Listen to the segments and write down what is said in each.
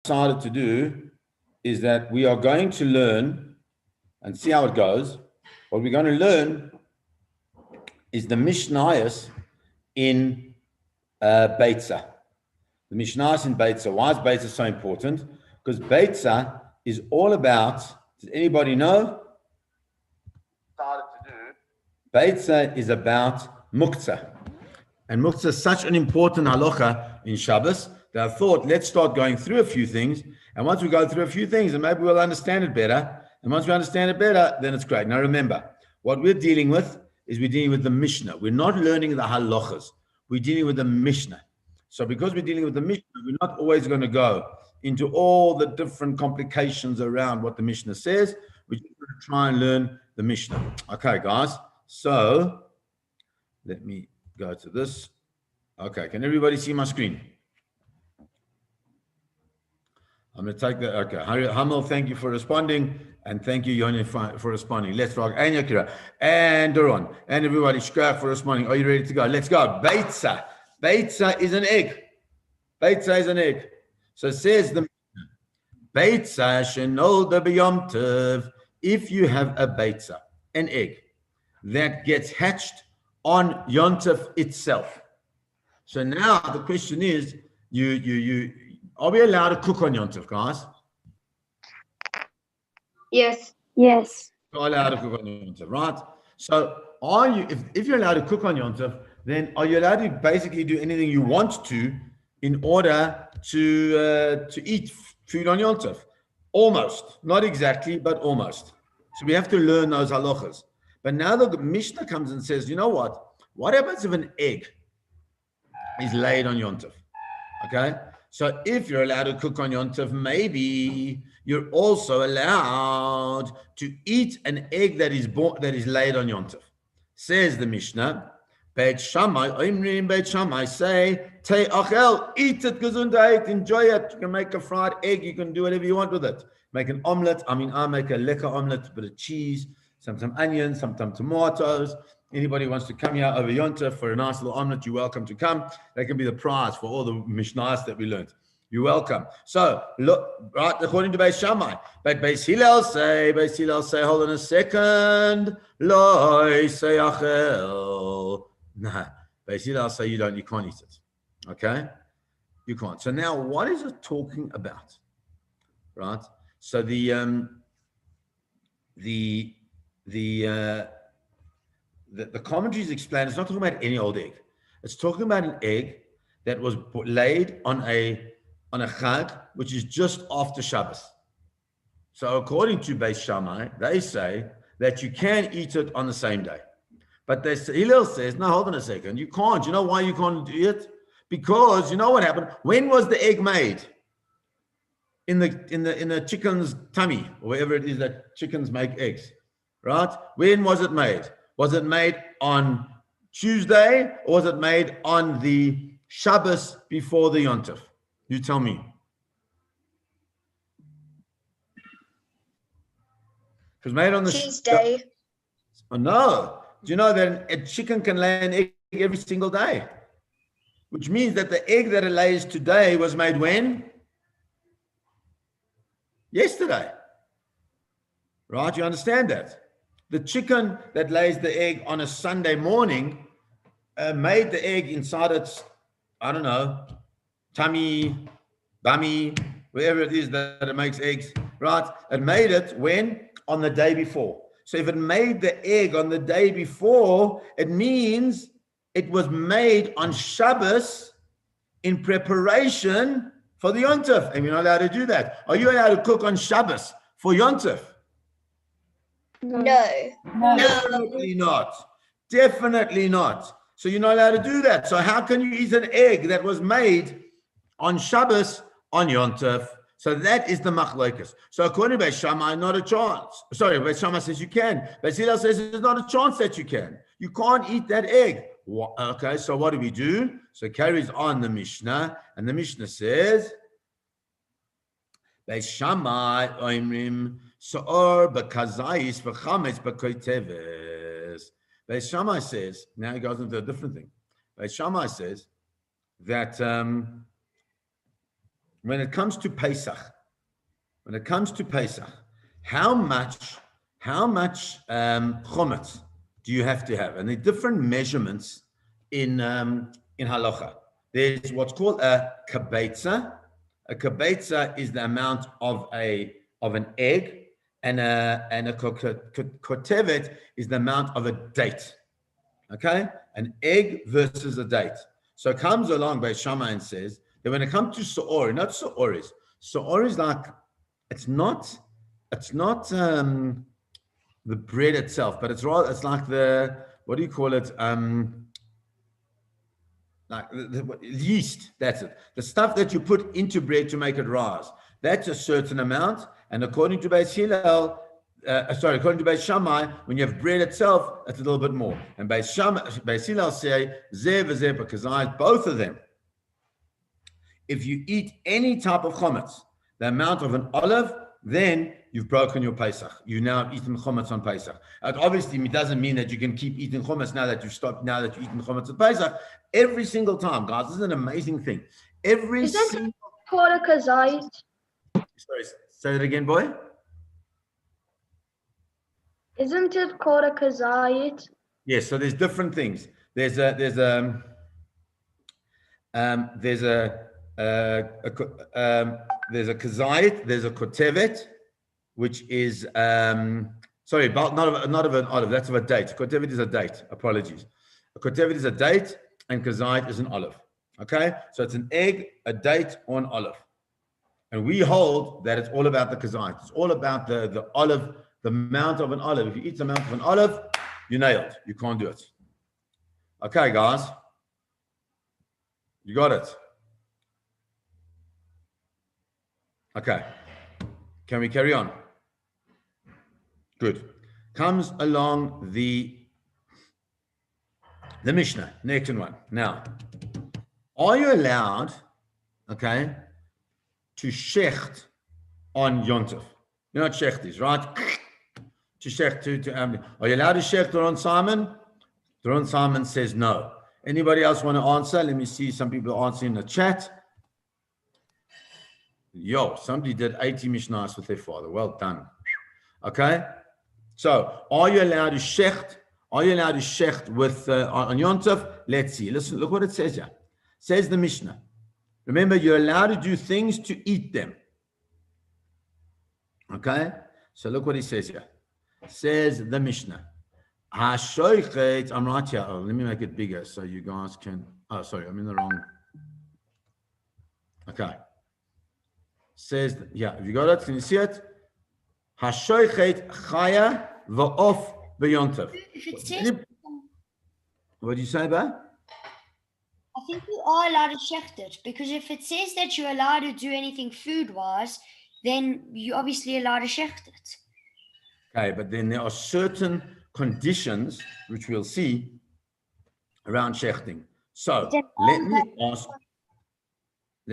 decided to do is that we are going to learn and see how it goes. What we're going to learn is the Mishnayos in BEITZAH. The Mishnayos in BEITZAH. Why is BEITZAH so important? Because BEITZAH is all about, does anybody know? BEITZAH is about muktzah. And muktzah is such an important halacha in Shabbos that I thought, let's start going through a few things. And once we go through a few things, and maybe we'll understand it better. And once we understand it better, then it's great. Now remember, what we're dealing with is we're dealing with the Mishnah. We're not learning the halachas. We're dealing with the Mishnah. So because we're dealing with the Mishnah, we're not always going to go into all the different complications around what the Mishnah says. We're just going to try and learn the Mishnah. Okay, guys. So let me go to this. Okay, can everybody see my screen? I'm going to take that. Okay, Hamel, thank you for responding. And thank you, Yoni, for responding. Let's rock. And Yakira. And Doron. And everybody, Shkrach for responding. Are you ready to go? Let's go. BEITZAH. BEITZAH is an egg. BEITZAH is an egg. So it says the BEITZAH shenolda b'yom tov. If you have a BEITZAH, an egg, that gets hatched on Yom Tov itself. So now the question is, are we allowed to cook on Yom Tov, guys? Yes. Yes. You're allowed to cook on Yom Tov, right? So are you, if you're allowed to cook on Yom Tov, then are you allowed to basically do anything you want to in order to eat food on Yom Tov? Almost. Not exactly, but almost. So we have to learn those halachas. But now the Mishnah comes and says, you know what? What happens if an egg is laid on Yom Tov? Okay? So if you're allowed to cook on Yom Tov, maybe you're also allowed to eat an egg that is laid on Yom Tov. Says the Mishnah, Beit Shammai, Beit Shammai say, Tei achel, eat it, gesundheit, enjoy it. You can make a fried egg, you can do whatever you want with it. Make an omelet. I make a lekker omelet, a bit of cheese, sometimes onions, sometimes tomatoes. Anybody wants to come here over Yom Tov for a nice little omelet, you're welcome to come. That can be the prize for all the Mishnahs that we learned. You're welcome. So, look, right, according to Beis Shammai. But Beis Hillel say, hold on a second. Loi say achel. Nah, Beis Hillel say you can't eat it. Okay? You can't. So now, what is it talking about? Right? So the commentaries explain it's not talking about any old egg. It's talking about an egg that was laid on a chag, which is just after Shabbos. So according to Beis Shammai, they say that you can eat it on the same day. But Hillel says, no, hold on a second. You can't. You know why you can't do it? Because you know what happened? When was the egg made? In the chicken's tummy, or wherever it is that chickens make eggs, right? When was it made? Was it made on Tuesday, or was it made on the Shabbos before the Yom Tov? You tell me. It was made on the Tuesday. Oh, no. Do you know that a chicken can lay an egg every single day? Which means that the egg that it lays today was made when? Yesterday. Right? You understand that? The chicken that lays the egg on a Sunday morning made the egg inside its, I don't know, tummy, bummy, wherever it is that it makes eggs, right? It made it when? On the day before. So if it made the egg on the day before, it means it was made on Shabbos in preparation for the Yom Tov. And you're not allowed to do that. Are you allowed to cook on Shabbos for Yom Tov? No. Definitely not. Definitely not. So you're not allowed to do that. So how can you eat an egg that was made on Shabbos on Yom Tov? So that is the machlokes. So according to Beis Shammai, not a chance. Sorry, Beis Shammai says you can. Beis Hillel says there's not a chance that you can. You can't eat that egg. Okay, so what do we do? So it carries on the Mishnah, and the Mishnah says, Beis Shammai oimrim so'or b'kazayis v'chametz b'koiteves. Beis Shammai says, now he goes into a different thing. Beis Shammai says that when when it comes to Pesach, how much chometz do you have to have? And the different measurements in halacha. There's what's called a kabeitza. A kabeitza is the amount of an egg, and a kotevet is the amount of a date. Okay, an egg versus a date. So it comes along by Shammai and says that when it comes to so'or, not so'oris. So'or is like it's not the bread itself, but it's like the, what do you call it? Like the yeast. That's it. The stuff that you put into bread to make it rise. That's a certain amount. And according to Beis Hillel, according to Beis Shammai, when you have bread itself, it's a little bit more. And Beis Hillel say zeh v'zeh b'kazayis, both of them. If you eat any type of chometz, the amount of an olive, then you've broken your Pesach. You now have eaten chometz on Pesach. And obviously, it doesn't mean that you can keep eating chometz now that you've stopped, now that you've eaten chometz on Pesach. Every single time, guys, this is an amazing thing. Isn't it called a kazait? Sorry, say that again, boy. Isn't it called a kazait? Yes, so there's different things. There's a kazait, there's a kotevet, which is sorry, not of an olive. That's of a date. Kotevet is a date. Apologies. A kotevet is a date, and kazait is an olive. Okay, so it's an egg, a date, or an olive. And we hold that it's all about the kazait. It's all about the olive, the amount of an olive. If you eat the amount of an olive, you nailed. You can't do it. Okay, guys. You got it. Okay. Can we carry on? Good. Comes along the Mishnah, next one. Now, are you allowed, okay, to shecht on Yontif? You know what shecht is, right? To shecht, are you allowed to shecht on Simon? Ron Simon says no. Anybody else want to answer? Let me see some people answering in the chat. Yo, somebody did 80 Mishnahs with their father. Well done. Okay. So, are you allowed to shecht? Are you allowed to shecht with on Yontif? Let's see. Listen, look what it says here. Says the Mishnah. Remember, you're allowed to do things to eat them. Okay. So look what he says here. Says the Mishnah. I'm right here. Oh, let me make it bigger so you guys can. Oh, sorry, I'm in the wrong. Okay. Says, yeah, have you got it? Can you see it? Hashoichet chaya va'of b'yontav. If it says, what do you say, Ba? I think you are allowed to shecht it, because if it says that you're allowed to do anything food-wise, then you're obviously allowed to shecht it. Okay, but then there are certain conditions which we'll see around shechting. So let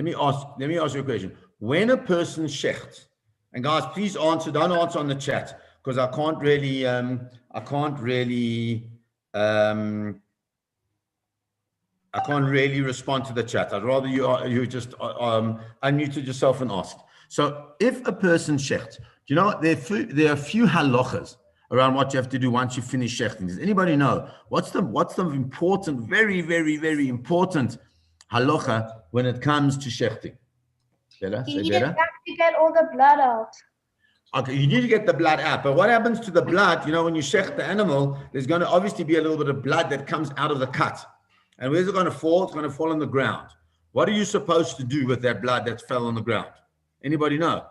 me ask you a question. When a person shechts, and guys, please answer. Don't answer on the chat because I can't really respond to the chat. I'd rather you just unmuted yourself and asked. So if a person shechts, you know there are a few halachas around what you have to do once you finish shechting. Does anybody know what's the important, very, very, very important halacha when it comes to shechting? Bella, say Bella. You have to get all the blood out. Okay, you need to get the blood out. But what happens to the blood? You know, when you shecht the animal, there's going to obviously be a little bit of blood that comes out of the cut. And where's it going to fall? It's going to fall on the ground. What are you supposed to do with that blood that fell on the ground? Anybody know?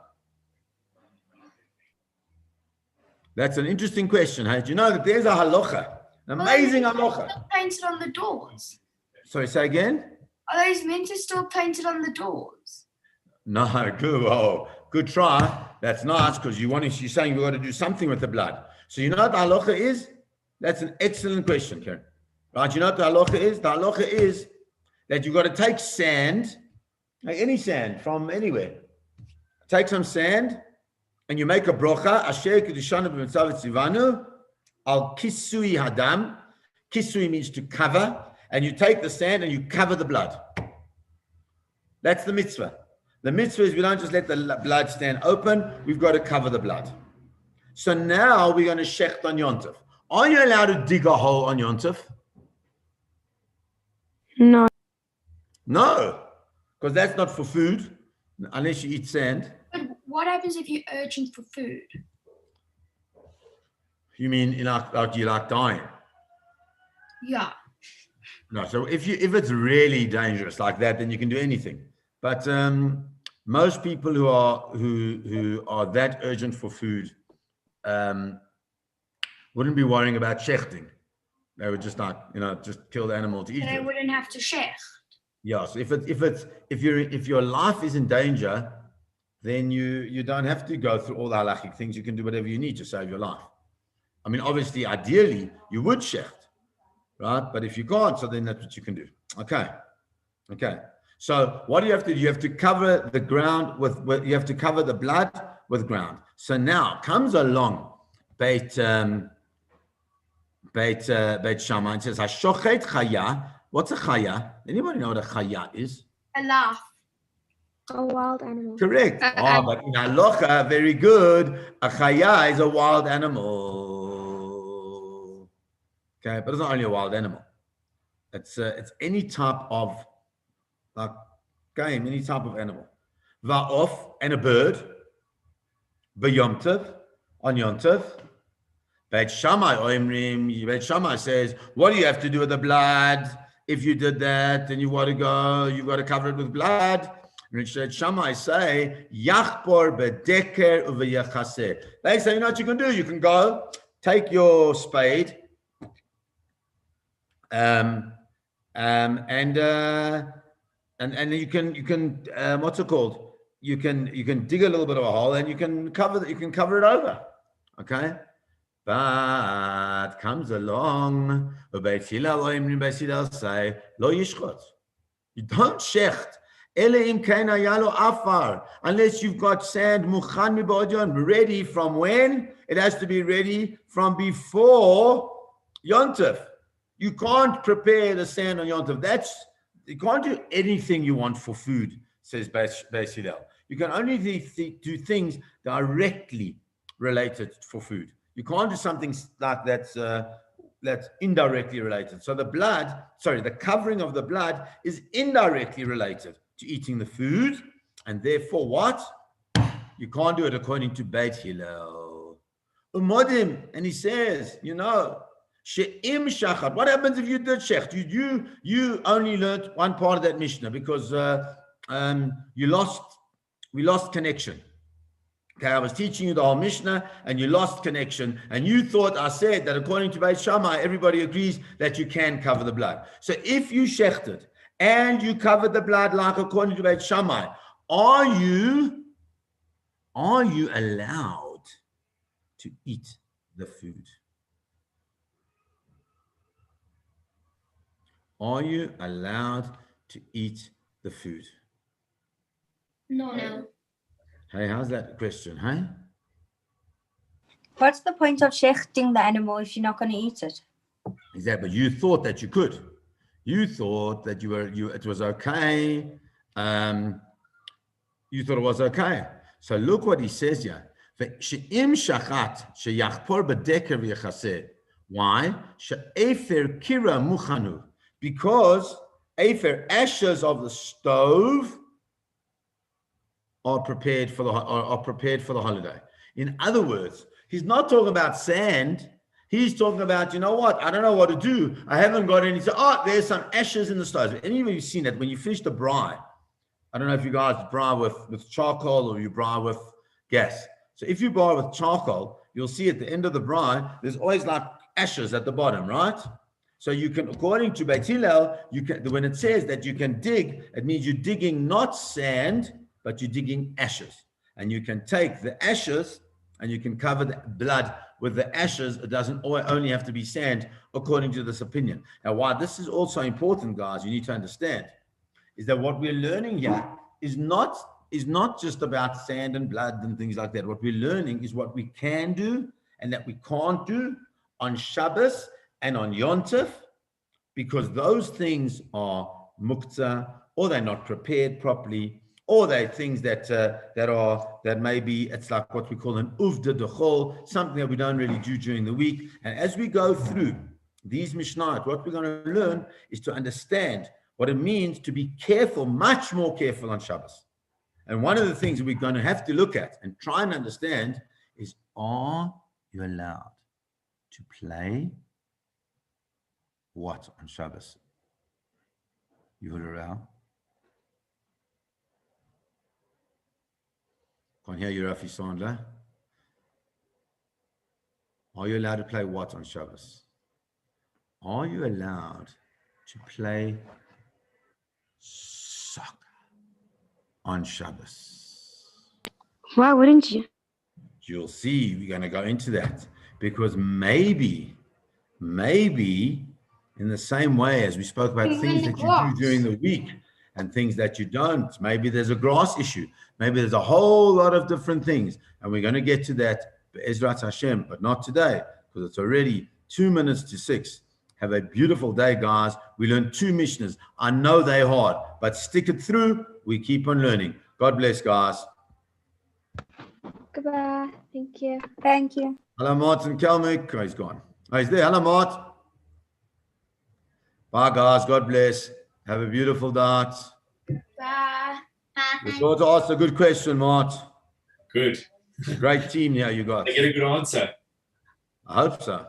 That's an interesting question. Hey? Do you know that there's a halacha, an amazing halacha? Painted on the doors. Sorry, say again? Are those meant to still painted on the doors? No, good. Oh, good try. That's nice because you're saying we've got to do something with the blood. So you know what the halacha is? That's an excellent question, Karen. Right? You know what the halacha is? The halacha is that you've got to take sand, like any sand from anywhere. Take some sand and you make a brocha. Asher kedushanu b'mitzav tzivanu al kisui hadam. Kisui means to cover. And you take the sand and you cover the blood. That's the mitzvah. The mitzvah is we don't just let the blood stand open. We've got to cover the blood. So now we're going to shecht on Yontif. Are you allowed to dig a hole on Yontif? No. No, because that's not for food, unless you eat sand. But what happens if you're urging for food? You mean you like dying? Yeah. No, so if it's really dangerous like that, then you can do anything. But most people who are that urgent for food wouldn't be worrying about shechting. They would just just kill the animal to eat. They wouldn't have to shecht. Yeah. So if your life is in danger, then you don't have to go through all the halachic things. You can do whatever you need to save your life. I mean, obviously, ideally, you would shecht, right? But if you can't, so then that's what you can do. Okay. So what do you have to do? You have to cover the ground you have to cover the blood with ground. So now comes along Beit Shammai and says, "Hashochet chaya." What's a chaya? Anybody know what a chaya is? A laugh. A wild animal. Correct. But in halacha, very good. A chaya is a wild animal. Okay, but it's not only a wild animal. It's any type of game, any type of animal. Va'of, and a bird. B'yom tov, on Yom Tov. Beit Shammai says, what do you have to do with the blood? If you did that, then you've got to cover it with blood. Beit Shammai say, Yachpor bedeker uveyachaseh. They say, you know what you can do? You can go, take your spade, and you can what's it called? You can dig a little bit of a hole and you can cover it over. Okay? But comes along, Beit Hillel say, Lo yishchot. You don't shecht. Unless you've got sand mukhan mibodyon, ready from when? It has to be ready from before Yontif. You can't prepare the sand on Yontif. You can't do anything you want for food, says Beis Hillel. You can only do things directly related for food. You can't do something like that's indirectly related. So the covering of the blood is indirectly related to eating the food, and therefore what? You can't do it according to Beit Hillel. Umodim, and he says, she'im shachat. What happens if you did shecht? You only learned one part of that Mishnah because we lost connection. Okay, I was teaching you the whole Mishnah and you lost connection and you thought I said that according to Beit Shammai, everybody agrees that you can cover the blood. So if you shechted and you covered the blood like according to Beit Shammai, are you allowed to eat the food? Are you allowed to eat the food? No. Hey, how's that question, hey? What's the point of shechting the animal if you're not going to eat it? Exactly. But you thought that you could. You thought that it was okay. You thought it was okay. So look what he says here. Why? Because ashes of the stove are prepared for the holiday. In other words, he's not talking about sand. He's talking about, you know what? I don't know what to do. I haven't got any. There's some ashes in the stove. Any of you seen that when you finish the braai? I don't know if you guys braai with charcoal or you braai with gas. So if you braai with charcoal, you'll see at the end of the braai, there's always like ashes at the bottom, right? So you can, according to Beit Hillel, when it says that you can dig, it means you're digging not sand, but you're digging ashes. And you can take the ashes and you can cover the blood with the ashes. It doesn't only have to be sand, according to this opinion. Now, why this is also important, guys, you need to understand, is that what we're learning here is not just about sand and blood and things like that. What we're learning is what we can do and that we can't do on Shabbos and on Yontif, because those things are muktzah, or they're not prepared properly, or they're things that maybe it's like what we call an uvda dechol, something that we don't really do during the week. And as we go through these Mishnayot, what we're going to learn is to understand what it means to be careful, much more careful on Shabbos. And one of the things that we're going to have to look at and try and understand is, are you allowed to play what on Shabbos? You're allowed. Can't hear you, Rafi Sandra. Are you allowed to play what on Shabbos? Are you allowed to play soccer on Shabbos? Why wouldn't you? You'll see, we're going to go into that, because maybe in the same way as we spoke about things that you do during the week and things that you don't, maybe there's a grass issue, maybe there's a whole lot of different things, and we're going to get to that, Ezrat Hashem, but not today, because it's already 2 minutes to 6. Have a beautiful day, guys. We learned 2 Mishnahs. I know they're hard, but stick it through. We keep on learning. God bless, guys. Goodbye. Thank you. Thank you. Hello, Martin Kelmick. Oh, he's gone. Oh, he's there. Hello, Mart. Bye, guys. God bless. Have a beautiful night. Bye. You thought to ask a good question, Mart. Good. Great team here you got. I get a good answer. I hope so.